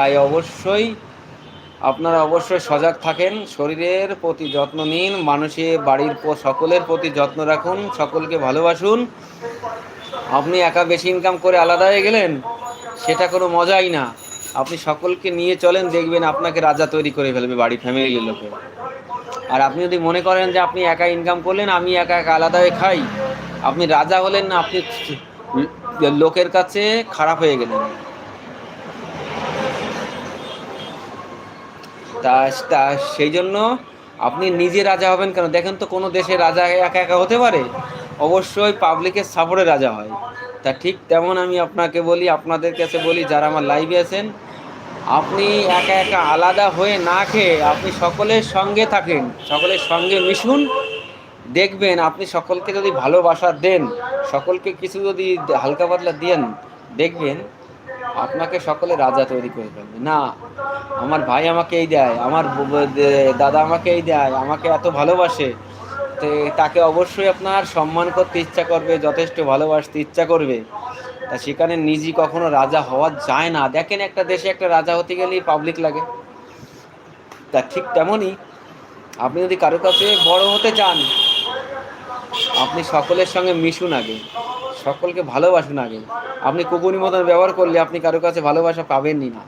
তাই অবশ্যই আপনারা অবশ্যই সজাগ থাকেন, শরীরের প্রতি যত্ন নিন, মানুষের বাড়ির সকলের প্রতি যত্ন রাখুন, সকলকে ভালোবাসুন। আপনি একা বেশি ইনকাম করে আলাদা হয়ে গেলেন, সেটা কোনো মজাই না। আপনি সকলকে নিয়ে চলেন, দেখবেন আপনাকে রাজা তৈরি করে ফেলবে বাড়ি ফ্যামিলির লোকে। আর আপনি যদি মনে করেন যে আপনি একা ইনকাম করলেন, আমি একা একা আলাদা হয়ে খাই, আপনি রাজা হলেন না, আপনি লোকের কাছে খারাপ হয়ে গেলেন। তা তা সেই জন্য আপনি নিজে রাজা হবেন কেন? দেখেন তো কোনো দেশে রাজা একা একা হতে পারে? অবশ্যই পাবলিকের সাপোর্টে রাজা হয়। তা ঠিক তেমন আমি আপনাকে বলি, আপনাদের কাছে বলি যারা আমার লাইভে আছেন, আপনি একা একা আলাদা হয়ে না খেয়ে আপনি সকলের সঙ্গে থাকেন, সকলের সঙ্গে মিশুন। দেখবেন আপনি সকলকে যদি ভালোবাসা দেন, সকলকে কিছু যদি হালকা পাতলা দেন, দেখবেন আপনাকে সকলে রাজা তৈরি করে ফেলবে। না, আমার ভাই আমাকে এই দেয়, আমার দাদা আমাকে এই দেয়, আমাকে এত ভালোবাসে, তো তাকে অবশ্যই আপনার সম্মান করতে ইচ্ছা করবে, যথেষ্ট ভালোবাসতে ইচ্ছা করবে। তা সেখানে নিজে কখনো রাজা হওয়া যায় না। দেখেন একটা দেশে একটা রাজা হতে গেলেই পাবলিক লাগে। তা ঠিক তেমনই আপনি যদি কারো কাছে বড় হতে চান, আপনি সকলের সঙ্গে মিশুন আগে, সকলকে ভালোবাসুন আগে। আপনি কুকুরের মতন ব্যবহার করলে আপনি কারো কাছে ভালোবাসা পাবেনই না।